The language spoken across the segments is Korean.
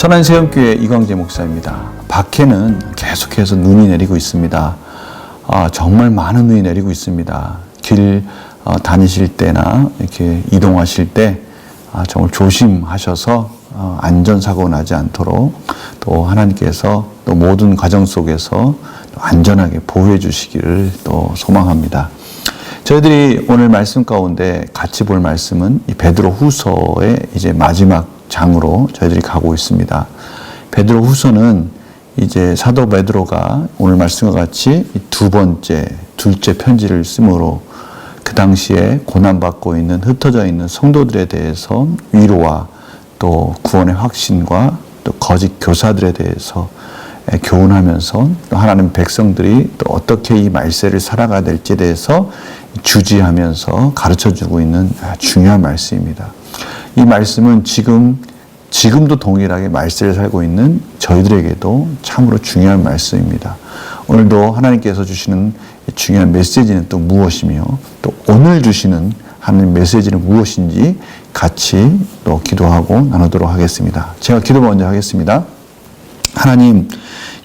천안세움교회 이광재 목사입니다. 밖에는 계속해서 눈이 내리고 있습니다. 정말 많은 눈이 내리고 있습니다. 길 다니실 때나 이렇게 이동하실 때 정말 조심하셔서 안전사고 나지 않도록 또 하나님께서 또 모든 과정 속에서 안전하게 보호해 주시기를 또 소망합니다. 저희들이 오늘 말씀 가운데 같이 볼 말씀은 이 베드로 후서의 이제 마지막 장으로 저희들이 가고 있습니다. 베드로 후서는 이제 사도 베드로가 오늘 말씀과 같이 둘째 편지를 쓰므로 그 당시에 고난받고 있는 흩어져 있는 성도들에 대해서 위로와 또 구원의 확신과 또 거짓 교사들에 대해서 교훈하면서 또 하나님 백성들이 또 어떻게 이 말세를 살아가야 될지에 대해서 주지하면서 가르쳐주고 있는 중요한 말씀입니다. 이 말씀은 지금도 동일하게 말세를 살고 있는 저희들에게도 참으로 중요한 말씀입니다. 오늘도 하나님께서 주시는 중요한 메시지는 또 무엇이며 또 오늘 주시는 하나님 메시지는 무엇인지 같이 또 기도하고 나누도록 하겠습니다. 제가 기도 먼저 하겠습니다. 하나님,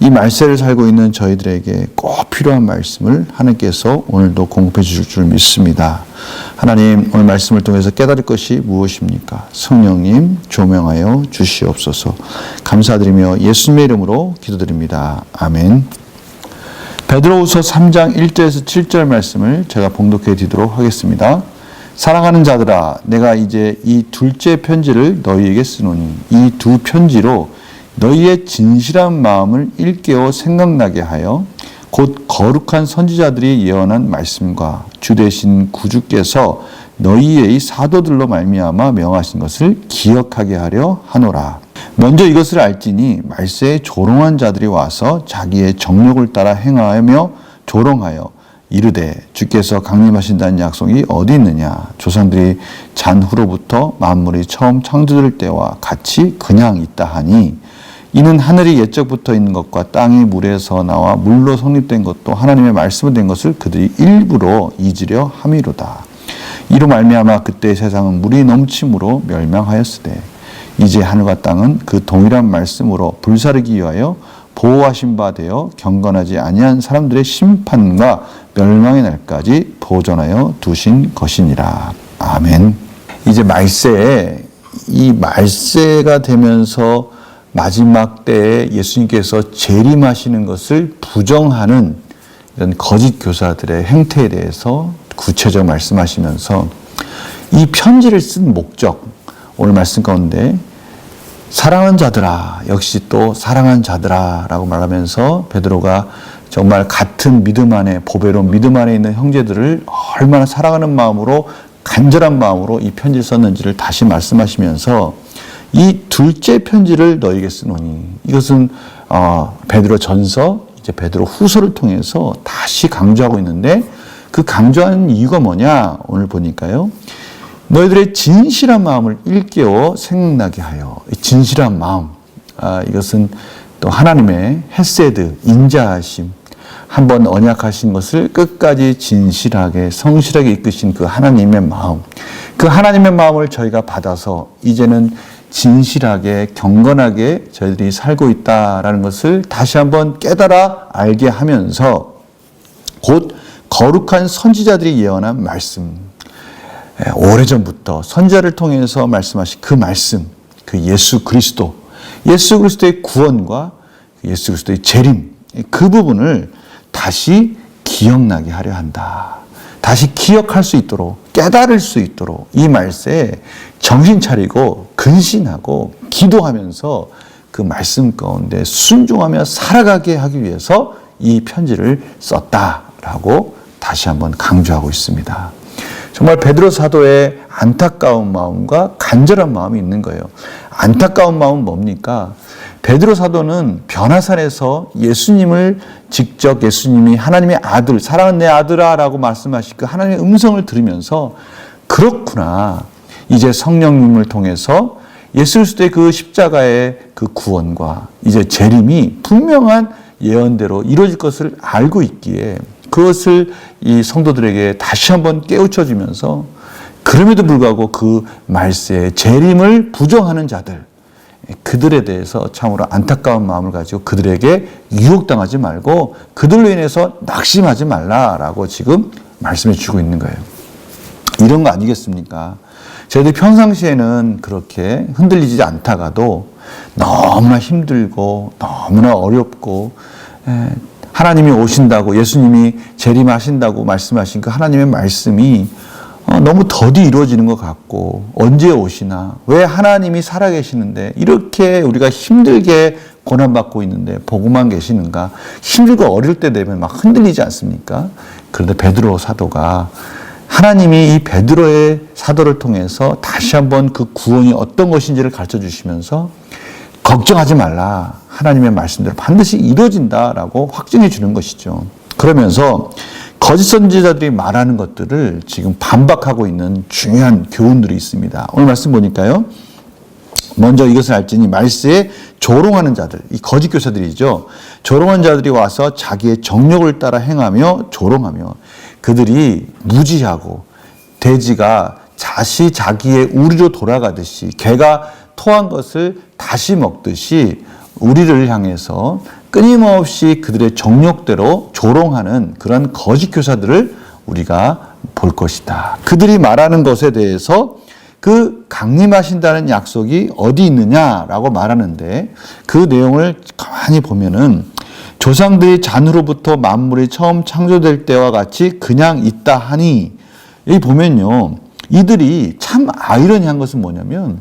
이 말세를 살고 있는 저희들에게 꼭 필요한 말씀을 하나님께서 오늘도 공급해 주실 줄 믿습니다. 하나님, 오늘 말씀을 통해서 깨달을 것이 무엇입니까? 성령님 조명하여 주시옵소서. 감사드리며 예수님의 이름으로 기도드립니다. 아멘. 베드로후서 3장 1절에서 7절 말씀을 제가 봉독해 드리도록 하겠습니다. 사랑하는 자들아, 내가 이제 이 둘째 편지를 너희에게 쓰노니 이 두 편지로 너희의 진실한 마음을 일깨워 생각나게 하여 곧 거룩한 선지자들이 예언한 말씀과 주 되신 구주께서 너희의 사도들로 말미암아 명하신 것을 기억하게 하려 하노라. 먼저 이것을 알지니 말세에 조롱한 자들이 와서 자기의 정욕을 따라 행하며 조롱하여 이르되 주께서 강림하신다는 약속이 어디 있느냐. 조상들이 잔 후로부터 만물이 처음 창조될 때와 같이 그냥 있다 하니 이는 하늘이 옛적부터 있는 것과 땅이 물에서 나와 물로 성립된 것도 하나님의 말씀으로 된 것을 그들이 일부러 잊으려 함이로다. 이로 말미암아 그때 세상은 물이 넘침으로 멸망하였으되 이제 하늘과 땅은 그 동일한 말씀으로 불사르기 위하여 보호하신 바 되어 경건하지 아니한 사람들의 심판과 멸망의 날까지 보존하여 두신 것이니라. 아멘. 이제 이 말세가 되면서 마지막 때에 예수님께서 재림하시는 것을 부정하는 이런 거짓 교사들의 행태에 대해서 구체적으로 말씀하시면서 이 편지를 쓴 목적, 오늘 말씀 가운데 사랑하는 자들아, 역시 또 사랑하는 자들아 라고 말하면서 베드로가 정말 같은 믿음 안에, 보배로운 믿음 안에 있는 형제들을 얼마나 사랑하는 마음으로, 간절한 마음으로 이 편지를 썼는지를 다시 말씀하시면서 이 둘째 편지를 너에게 쓰노니, 이것은 베드로 전서, 이제 베드로 후서를 통해서 다시 강조하고 있는데 그 강조하는 이유가 뭐냐? 오늘 보니까요. 너희들의 진실한 마음을 일깨워 생각나게 하여. 진실한 마음, 이것은 또 하나님의 헤세드, 인자하심, 한번 언약하신 것을 끝까지 진실하게 성실하게 이끄신 그 하나님의 마음, 그 하나님의 마음을 저희가 받아서 이제는 진실하게 경건하게 저희들이 살고 있다라는 것을 다시 한번 깨달아 알게 하면서 곧 거룩한 선지자들이 예언한 말씀, 오래전부터 선지자를 통해서 말씀하신 그 말씀, 그 예수 그리스도의 구원과 예수 그리스도의 재림, 그 부분을 다시 기억나게 하려 한다. 다시 기억할 수 있도록, 깨달을 수 있도록 이 말세에 정신 차리고 근신하고 기도하면서 그 말씀 가운데 순종하며 살아가게 하기 위해서 이 편지를 썼다라고 다시 한번 강조하고 있습니다. 정말 베드로 사도의 안타까운 마음과 간절한 마음이 있는 거예요. 안타까운 마음은 뭡니까? 베드로 사도는 변화산에서 예수님이 하나님의 아들, 사랑하는 내 아들아 라고 말씀하신 그 하나님의 음성을 들으면서 그렇구나. 이제 성령님을 통해서 예수 그리스도의 그 십자가의 그 구원과 이제 재림이 분명한 예언대로 이루어질 것을 알고 있기에 그것을 이 성도들에게 다시 한번 깨우쳐 주면서 그럼에도 불구하고 그 말세의 재림을 부정하는 자들, 그들에 대해서 참으로 안타까운 마음을 가지고 그들에게 유혹당하지 말고 그들로 인해서 낙심하지 말라라고 지금 말씀해 주고 있는 거예요. 이런 거 아니겠습니까? 저희들이 평상시에는 그렇게 흔들리지 않다가도 너무나 힘들고 너무나 어렵고 하나님이 오신다고 예수님이 재림하신다고 말씀하신 그 하나님의 말씀이 너무 더디 이루어지는 것 같고 언제 오시나 왜 하나님이 살아계시는데 이렇게 우리가 힘들게 고난받고 있는데 보고만 계시는가 힘들고 어릴 때 되면 막 흔들리지 않습니까? 그런데 베드로 사도가 하나님이 이 베드로의 사도를 통해서 다시 한번 그 구원이 어떤 것인지를 가르쳐 주시면서 걱정하지 말라. 하나님의 말씀대로 반드시 이루어진다라고 확증해 주는 것이죠. 그러면서 거짓 선지자들이 말하는 것들을 지금 반박하고 있는 중요한 교훈들이 있습니다. 오늘 말씀 보니까요. 먼저 이것을 알지니 말세에 조롱하는 자들, 이 거짓 교사들이죠. 조롱하는 자들이 와서 자기의 정욕을 따라 행하며 조롱하며 그들이 무지하고 돼지가 다시 자기의 우리로 돌아가듯이 개가 토한 것을 다시 먹듯이 우리를 향해서 끊임없이 그들의 정욕대로 조롱하는 그런 거짓 교사들을 우리가 볼 것이다. 그들이 말하는 것에 대해서 그 강림하신다는 약속이 어디 있느냐라고 말하는데 그 내용을 가만히 보면은 조상들이 잔으로부터 만물이 처음 창조될 때와 같이 그냥 있다 하니 여기 보면요. 이들이 참 아이러니한 것은 뭐냐면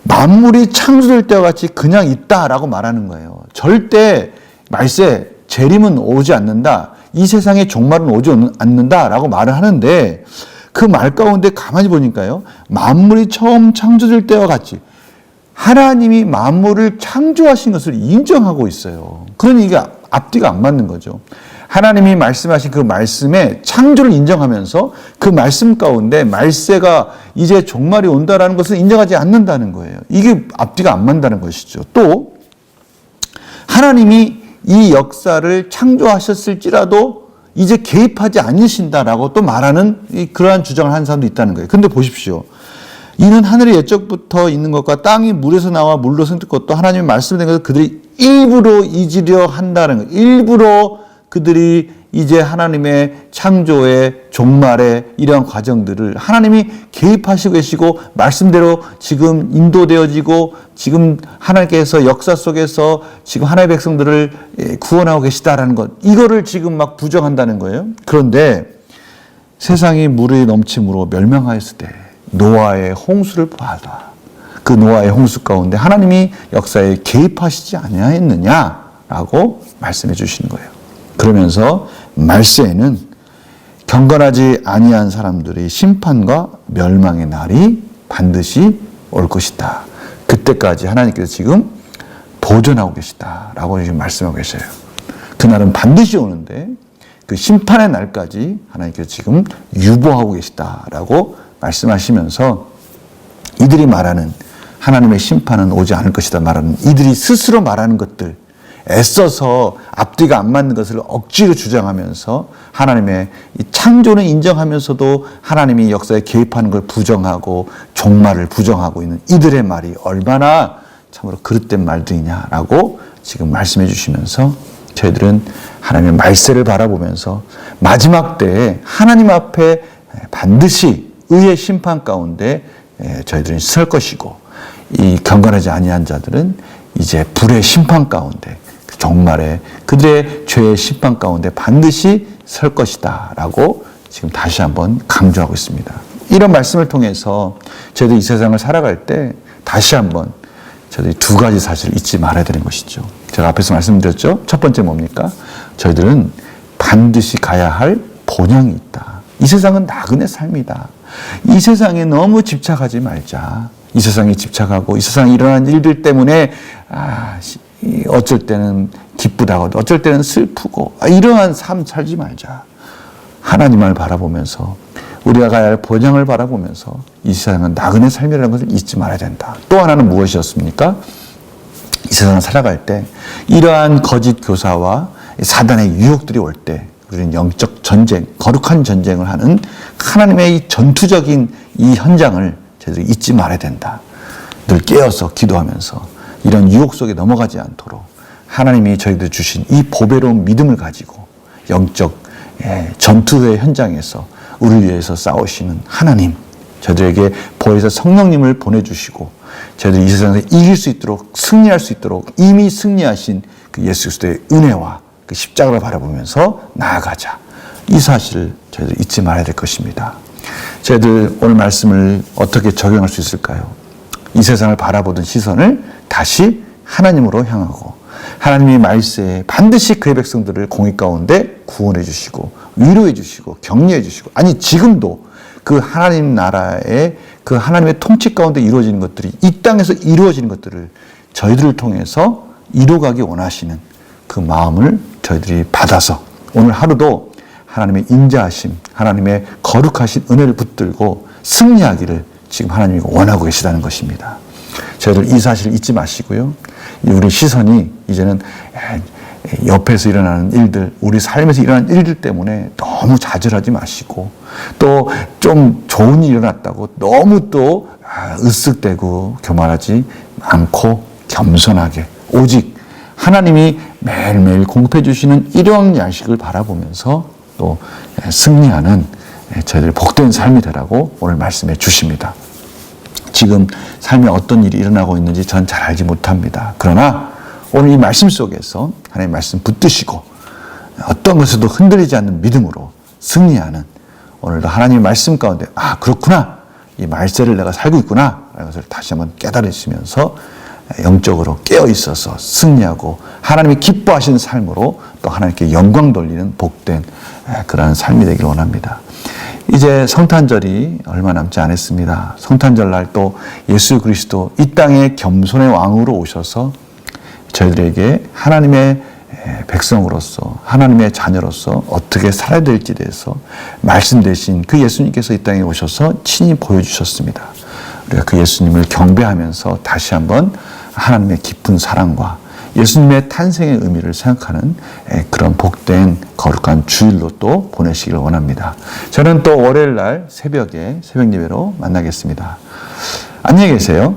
만물이 창조될 때와 같이 그냥 있다라고 말하는 거예요. 절대 말세 재림은 오지 않는다. 이 세상의 종말은 오지 않는다라고 말을 하는데 그 말 가운데 가만히 보니까요. 만물이 처음 창조될 때와 같이 하나님이 만물을 창조하신 것을 인정하고 있어요. 그러니 이게 앞뒤가 안 맞는 거죠. 하나님이 말씀하신 그 말씀의 창조를 인정하면서 그 말씀 가운데 말세가 이제 종말이 온다라는 것을 인정하지 않는다는 거예요. 이게 앞뒤가 안 맞는다는 것이죠. 또 하나님이 이 역사를 창조하셨을지라도 이제 개입하지 않으신다라고 또 말하는 그러한 주장을 하는 사람도 있다는 거예요. 근데 보십시오. 이는 하늘의 옛적부터 있는 것과 땅이 물에서 나와 물로 생긴 것도 하나님의 말씀을 된 것을 그들이 일부러 잊으려 한다는 거예요. 일부러 그들이 이제 하나님의 창조의 종말의 이러한 과정들을 하나님이 개입하시고 계시고 말씀대로 지금 인도되어지고 지금 하나님께서 역사 속에서 지금 하나님의 백성들을 구원하고 계시다라는 것 이거를 지금 막 부정한다는 거예요. 그런데 세상이 물이 넘침으로 멸망하였을 때 노아의 홍수를 봐라. 그 노아의 홍수 가운데 하나님이 역사에 개입하시지 아니하였느냐라고 말씀해 주시는 거예요. 그러면서 말세에는 경건하지 아니한 사람들의 심판과 멸망의 날이 반드시 올 것이다. 그때까지 하나님께서 지금 도전하고 계시다라고 지금 말씀하고 계셔요. 그날은 반드시 오는데 그 심판의 날까지 하나님께서 지금 유보하고 계시다라고 말씀하시면서 이들이 말하는 하나님의 심판은 오지 않을 것이다 말하는 이들이 스스로 말하는 것들 애써서 앞뒤가 안 맞는 것을 억지로 주장하면서 하나님의 이 창조는 인정하면서도 하나님이 역사에 개입하는 걸 부정하고 종말을 부정하고 있는 이들의 말이 얼마나 참으로 그릇된 말들이냐라고 지금 말씀해 주시면서 저희들은 하나님의 말세를 바라보면서 마지막 때에 하나님 앞에 반드시 의의 심판 가운데 저희들은 설 것이고 이 경건하지 아니한 자들은 이제 불의 심판 가운데 종말에 그들의 죄의 심판 가운데 반드시 설 것이다 라고 지금 다시 한번 강조하고 있습니다. 이런 말씀을 통해서 저희들이 이 세상을 살아갈 때 다시 한번 저희들이 두 가지 사실을 잊지 말아야 되는 것이죠. 제가 앞에서 말씀드렸죠. 첫 번째 뭡니까? 저희들은 반드시 가야 할 본향이 있다. 이 세상은 나그네 삶이다. 이 세상에 너무 집착하지 말자. 이 세상에 집착하고 이 세상에 일어난 일들 때문에 어쩔 때는 기쁘다고도 어쩔 때는 슬프고 이러한 삶 살지 말자. 하나님을 바라보면서 우리가 가야 할 본향을 바라보면서 이 세상은 나그네 삶이라는 것을 잊지 말아야 된다. 또 하나는 무엇이었습니까? 이 세상을 살아갈 때 이러한 거짓 교사와 사단의 유혹들이 올 때 우리는 영적 전쟁, 거룩한 전쟁을 하는 하나님의 이 전투적인 이 현장을 저희들이 잊지 말아야 된다. 늘 깨어서 기도하면서 이런 유혹 속에 넘어가지 않도록 하나님이 저희들 주신 이 보배로운 믿음을 가지고 영적 전투의 현장에서 우리를 위해서 싸우시는 하나님, 저희들에게 보혜사 성령님을 보내주시고 저희들이 이 세상에서 이길 수 있도록, 승리할 수 있도록 이미 승리하신 그 예수 그리스도의 은혜와 그 십자가를 바라보면서 나아가자. 이 사실을 저희들 잊지 말아야 될 것입니다. 저희들 오늘 말씀을 어떻게 적용할 수 있을까요? 이 세상을 바라보던 시선을 다시 하나님으로 향하고 하나님이 말세에 반드시 그의 백성들을 공의 가운데 구원해 주시고 위로해 주시고 격려해 주시고, 아니 지금도 그 하나님 나라의 그 하나님의 통치 가운데 이루어지는 것들이, 이 땅에서 이루어지는 것들을 저희들을 통해서 이루어가기 원하시는 그 마음을 저희들이 받아서 오늘 하루도 하나님의 인자하심, 하나님의 거룩하신 은혜를 붙들고 승리하기를 지금 하나님이 원하고 계시다는 것입니다. 저희들 이 사실을 잊지 마시고요. 우리 시선이 이제는 옆에서 일어나는 일들, 우리 삶에서 일어나는 일들 때문에 너무 좌절하지 마시고, 또 좀 좋은 일이 일어났다고 너무 또 으쓱대고 교만하지 않고 겸손하게 오직 하나님이 매일매일 공급해 주시는 일용 양식을 바라보면서 또 승리하는 저희들 복된 삶이 되라고 오늘 말씀해 주십니다. 지금 삶에 어떤 일이 일어나고 있는지 전 잘 알지 못합니다. 그러나 오늘 이 말씀 속에서 하나님의 말씀 붙드시고 어떤 것에도 흔들리지 않는 믿음으로 승리하는, 오늘도 하나님의 말씀 가운데 그렇구나, 이 말세를 내가 살고 있구나 라는 것을 다시 한번 깨달으시면서 영적으로 깨어 있어서 승리하고 하나님이 기뻐하시는 삶으로 또 하나님께 영광 돌리는 복된 그러한 삶이 되길 원합니다. 이제 성탄절이 얼마 남지 않았습니다. 성탄절 날 또 예수 그리스도 이 땅에 겸손의 왕으로 오셔서 저희들에게 하나님의 백성으로서, 하나님의 자녀로서 어떻게 살아야 될지에 대해서 말씀되신 그 예수님께서 이 땅에 오셔서 친히 보여주셨습니다. 우리가 그 예수님을 경배하면서 다시 한번 하나님의 깊은 사랑과 예수님의 탄생의 의미를 생각하는 그런 복된 거룩한 주일로 또 보내시기를 원합니다. 저는 또 월요일 날 새벽에 새벽 예배로 만나겠습니다. 안녕히 계세요.